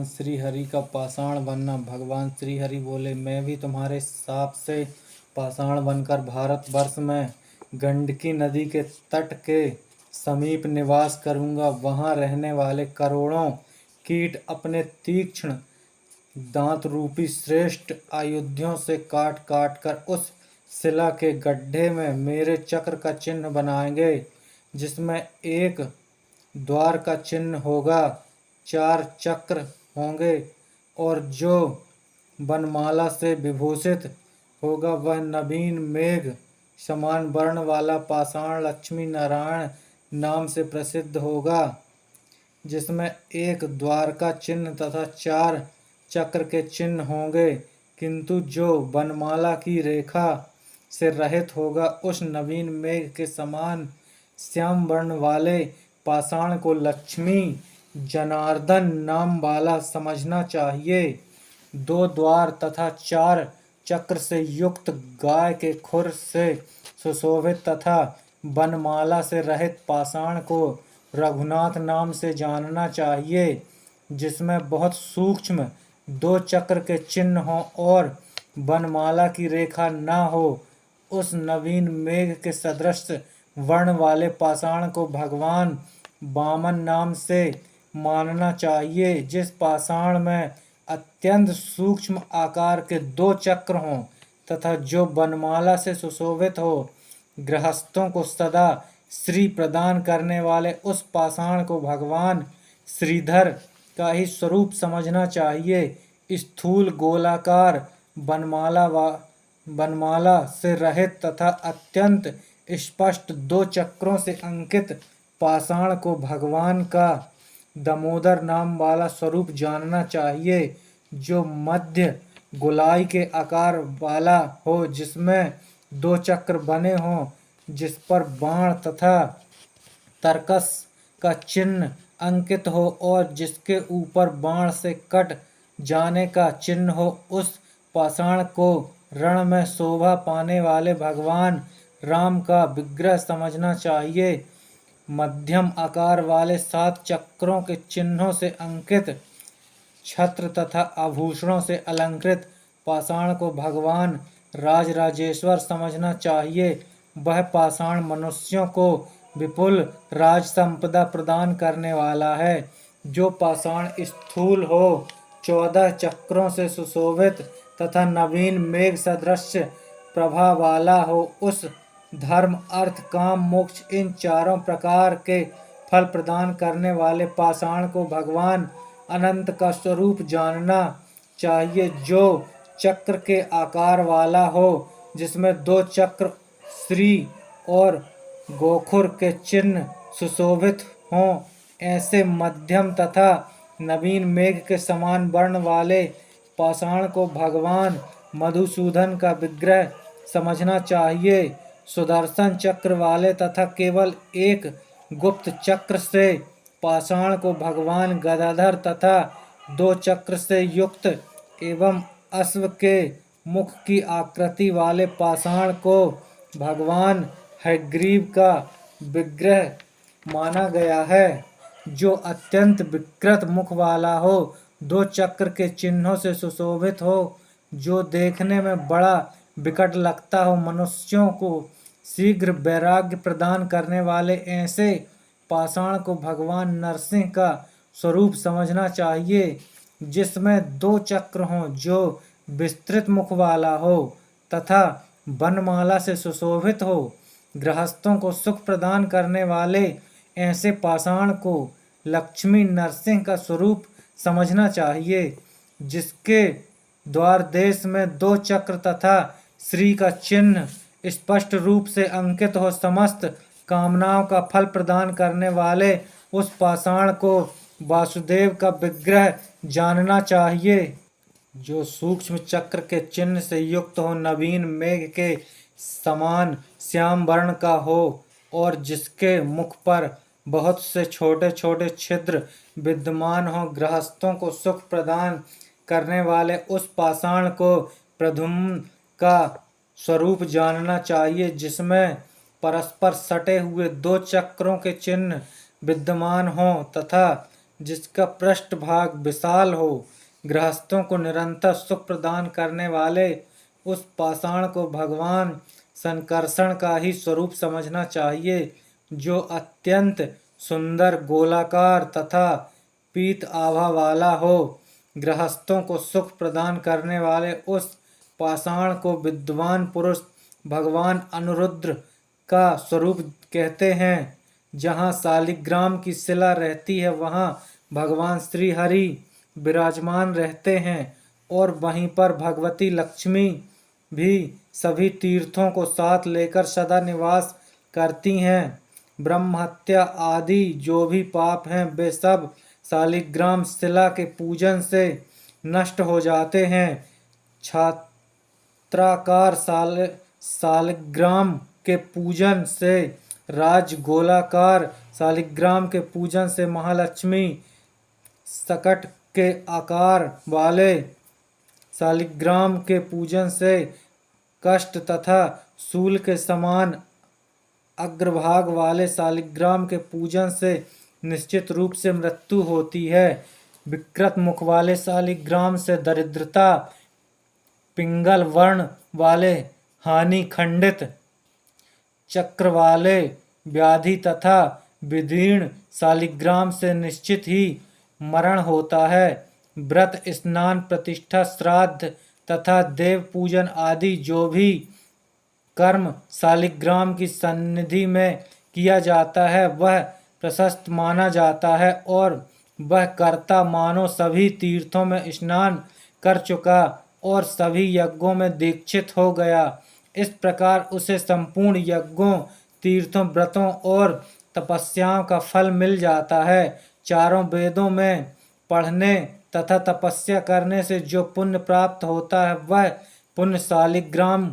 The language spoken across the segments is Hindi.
श्री हरि का पाषाण बनना। भगवान श्री हरि बोले, मैं भी तुम्हारे साप से पाषाण बनकर भारतवर्ष में गंडकी नदी के तट के समीप निवास करूंगा। वहां रहने वाले करोड़ों कीट अपने तीक्ष्ण दांत रूपी श्रेष्ठ आयुधों से काट काट कर उस शिला के गड्ढे में मेरे चक्र का चिन्ह बनाएंगे, जिसमें एक द्वार का चिन्ह होगा, 4 चक्र होंगे, और जो वनमाला से विभूषित होगा वह नवीन मेघ समान वर्ण वाला पाषाण लक्ष्मी नारायण नाम से प्रसिद्ध होगा, जिसमें एक द्वार का चिन्ह तथा 4 चक्र के चिन्ह होंगे। किंतु जो वनमाला की रेखा से रहित होगा उस नवीन मेघ के समान श्याम वर्ण वाले पाषाण को लक्ष्मी जनार्दन नाम वाला समझना चाहिए। 2 द्वार तथा 4 चक्र से युक्त गाय के खुर से सुशोभित तथा वनमाला से रहित पाषाण को रघुनाथ नाम से जानना चाहिए, जिसमें बहुत सूक्ष्म 2 चक्र के चिन्ह हों और वनमाला की रेखा न हो। उस नवीन मेघ के सदृश वर्ण वाले पाषाण को भगवान वामन नाम से मानना चाहिए, जिस पाषाण में अत्यंत सूक्ष्म आकार के 2 चक्र हों तथा जो वनमाला से सुशोभित हो। गृहस्थों को सदा श्री प्रदान करने वाले उस पाषाण को भगवान श्रीधर का ही स्वरूप समझना चाहिए। स्थूल गोलाकार वनमाला से रहित तथा अत्यंत स्पष्ट 2 चक्रों से अंकित पाषाण को भगवान का दामोदर नाम वाला स्वरूप जानना चाहिए, जो मध्य गोलाई के आकार वाला हो, जिसमें 2 चक्र बने हों, जिस पर बाण तथा तरकस का चिन्ह अंकित हो और जिसके ऊपर बाण से कट जाने का चिन्ह हो। उस पाषाण को रण में शोभा पाने वाले भगवान राम का विग्रह समझना चाहिए। मध्यम आकार वाले 7 चक्रों के चिन्हों से अंकित छत्र तथा आभूषणों से अलंकृत पाषाण को भगवान राजराजेश्वर समझना चाहिए। वह पाषाण मनुष्यों को विपुल राज संपदा प्रदान करने वाला है। जो पाषाण स्थूल हो, 14 चक्रों से सुशोभित तथा नवीन मेघ सदृश प्रभा वाला हो, उस धर्म अर्थ काम मोक्ष इन 4 प्रकार के फल प्रदान करने वाले पाषाण को भगवान अनंत का स्वरूप जानना चाहिए। जो चक्र के आकार वाला हो, जिसमें 2 चक्र श्री और गोखुर के चिन्ह सुशोभित हों, ऐसे मध्यम तथा नवीन मेघ के समान वर्ण वाले पाषाण को भगवान मधुसूदन का विग्रह समझना चाहिए। सुदर्शन चक्र वाले तथा केवल एक गुप्त चक्र से पाषाण को भगवान गदाधर तथा 2 चक्र से युक्त एवं अश्व के मुख की आकृति वाले पाषाण को भगवान हयग्रीव का विग्रह माना गया है, जो अत्यंत विकृत मुख वाला हो, 2 चक्र के चिन्हों से सुशोभित हो, जो देखने में बड़ा विकट लगता हो। मनुष्यों को शीघ्र वैराग्य प्रदान करने वाले ऐसे पाषाण को भगवान नरसिंह का स्वरूप समझना चाहिए, जिसमें 2 चक्र हों, जो विस्तृत मुख वाला हो तथा वनमाला से सुशोभित हो। गृहस्थों को सुख प्रदान करने वाले ऐसे पाषाण को लक्ष्मी नरसिंह का स्वरूप समझना चाहिए, जिसके द्वार देश में 2 चक्र तथा श्री का चिन्ह स्पष्ट रूप से अंकित हो। समस्त कामनाओं का फल प्रदान करने वाले उस पाषाण को वासुदेव का विग्रह जानना चाहिए, जो सूक्ष्म चक्र के चिन्ह से युक्त हो, नवीन मेघ के समान श्याम वर्ण का हो और जिसके मुख पर बहुत से छोटे छोटे छिद्र विद्यमान हो। गृहस्थों को सुख प्रदान करने वाले उस पाषाण को प्रद्युम्न का स्वरूप जानना चाहिए, जिसमें परस्पर सटे हुए 2 चक्रों के चिन्ह विद्यमान हों तथा जिसका पृष्ठभाग विशाल हो। गृहस्थों को निरंतर सुख प्रदान करने वाले उस पाषाण को भगवान संकर्षण का ही स्वरूप समझना चाहिए, जो अत्यंत सुंदर गोलाकार तथा पीत आभा वाला हो। गृहस्थों को सुख प्रदान करने वाले उस पाषाण को विद्वान पुरुष भगवान अनुरुद्र का स्वरूप कहते हैं। जहाँ शालिग्राम की शिला रहती है वहाँ भगवान श्री हरि विराजमान रहते हैं, और वहीं पर भगवती लक्ष्मी भी सभी तीर्थों को साथ लेकर सदा निवास करती हैं। ब्रह्महत्या आदि जो भी पाप हैं वे सब शालिग्राम शिला के पूजन से नष्ट हो जाते हैं। छात्राकार शालिग्राम के पूजन से, राजगोलाकार शालिग्राम के पूजन से, महालक्ष्मी सकट के आकार वाले शालिग्राम के पूजन से, कष्ट तथा शूल के समान अग्रभाग वाले शालिग्राम के पूजन से निश्चित रूप से मृत्यु होती है। विकृत मुख वाले शालिग्राम से दरिद्रता, पिंगल वर्ण वाले हानि, खंडित चक्र वाले व्याधि तथा विदीर्ण शालिग्राम से निश्चित ही मरण होता है। व्रत, स्नान, प्रतिष्ठा, श्राद्ध तथा देव पूजन आदि जो भी कर्म शालिग्राम की सन्निधि में किया जाता है वह प्रशस्त माना जाता है, और वह कर्ता मानो सभी तीर्थों में स्नान कर चुका और सभी यज्ञों में दीक्षित हो गया। इस प्रकार उसे संपूर्ण यज्ञों, तीर्थों, व्रतों और तपस्याओं का फल मिल जाता है। चारों वेदों में पढ़ने तथा तपस्या करने से जो पुण्य प्राप्त होता है वह पुण्य शालिग्राम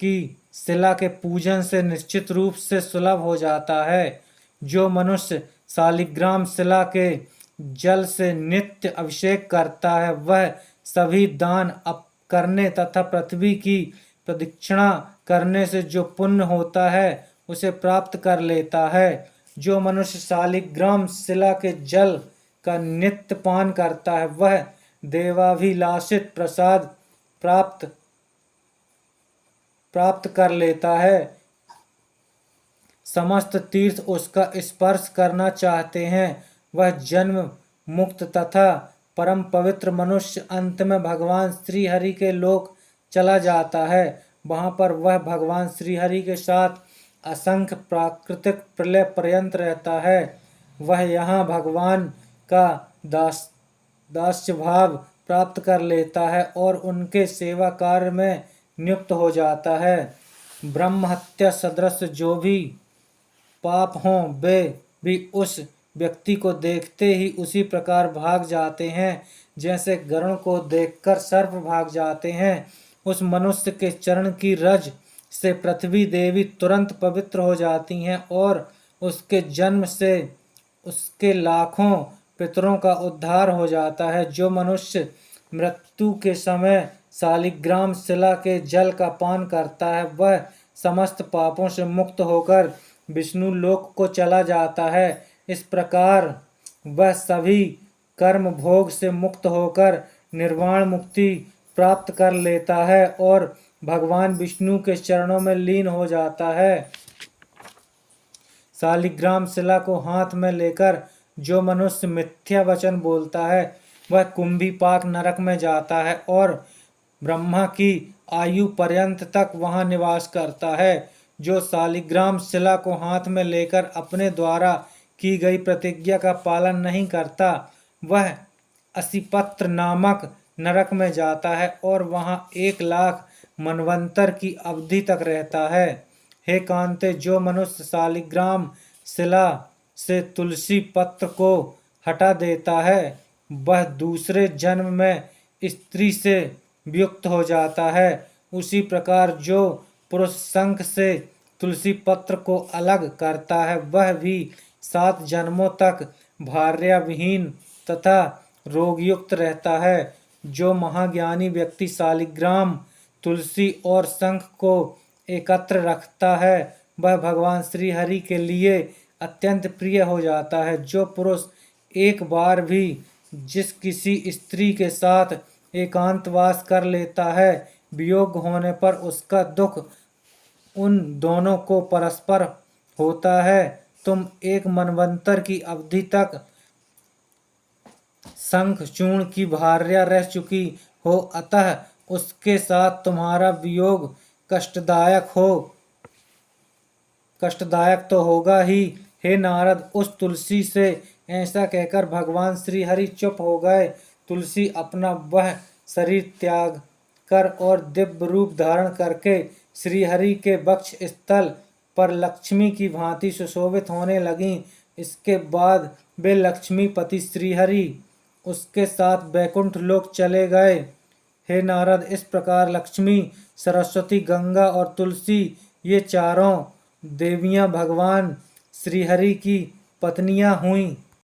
की शिला के पूजन से निश्चित रूप से सुलभ हो जाता है। जो मनुष्य शालिग्राम शिला के जल से नित्य अभिषेक करता है वह सभी दान करने तथा पृथ्वी की प्रदक्षिणा करने से जो पुण्य होता है उसे प्राप्त कर लेता है। जो मनुष्य शालिग्राम शिला के जल का नित्य पान करता है वह देवाभिलाषित प्रसाद प्राप्त कर लेता है। समस्त तीर्थ उसका स्पर्श करना चाहते हैं। वह जन्म मुक्त तथा परम पवित्र मनुष्य अंत में भगवान श्री हरि के लोक चला जाता है। वहाँ पर वह भगवान श्री हरि के साथ असंख्य प्राकृतिक प्रलय पर्यंत रहता है। वह यहाँ भगवान का दास्य भाव प्राप्त कर लेता है और उनके सेवा कार्य में नियुक्त हो जाता है। ब्रह्म हत्या सदृश जो भी पाप हों वे भी उस व्यक्ति को देखते ही उसी प्रकार भाग जाते हैं जैसे गरुड़ को देखकर सर्प भाग जाते हैं। उस मनुष्य के चरण की रज से पृथ्वी देवी तुरंत पवित्र हो जाती हैं और उसके जन्म से उसके लाखों पितरों का उद्धार हो जाता है। जो मनुष्य मृत्यु के समय शालिग्राम शिला के जल का पान करता है वह समस्त पापों से मुक्त होकर विष्णु लोक को चला जाता है। इस प्रकार वह सभी कर्म भोग से मुक्त होकर निर्वाण मुक्ति प्राप्त कर लेता है और भगवान विष्णु के चरणों में लीन हो जाता है। शालिग्राम शिला को हाथ में लेकर जो मनुष्य मिथ्या वचन बोलता है वह कुंभीपाक नरक में जाता है और ब्रह्मा की आयु पर्यंत तक वहां निवास करता है। जो शालिग्राम शिला को हाथ में लेकर अपने द्वारा की गई प्रतिज्ञा का पालन नहीं करता वह असिपत्र नामक नरक में जाता है और वहां 1,00,000 मनवंतर की अवधि तक रहता है। हे कांते, जो मनुष्य शालिग्राम शिला से तुलसी पत्र को हटा देता है वह दूसरे जन्म में स्त्री से वियुक्त हो जाता है। उसी प्रकार जो पुरुष शंख से तुलसी पत्र को अलग करता है वह भी 7 जन्मों तक भार्याविहीन तथा रोगयुक्त रहता है। जो महाज्ञानी व्यक्ति शालिग्राम, तुलसी और शंख को एकत्र रखता है वह भगवान श्री हरि के लिए अत्यंत प्रिय हो जाता है। जो पुरुष एक बार भी जिस किसी स्त्री के साथ एकांतवास कर लेता है, वियोग होने पर उसका दुख उन दोनों को परस्पर होता है। तुम एक मनवंतर की अवधि तक शंख चूर्ण की भार्या रह चुकी हो, अतः उसके साथ तुम्हारा वियोग कष्टदायक तो होगा ही। हे नारद, उस तुलसी से ऐसा कहकर भगवान श्री हरि चुप हो गए। तुलसी अपना वह शरीर त्याग कर और दिव्य रूप धारण करके श्री हरि के वक्ष स्थल पर लक्ष्मी की भांति सुशोभित होने लगी। इसके बाद वे लक्ष्मीपति श्रीहरि उसके साथ बैकुंठ लोक चले गए। हे नारद, इस प्रकार लक्ष्मी, सरस्वती, गंगा और तुलसी ये चारों देवियां भगवान श्रीहरि की पत्नियां हुईं।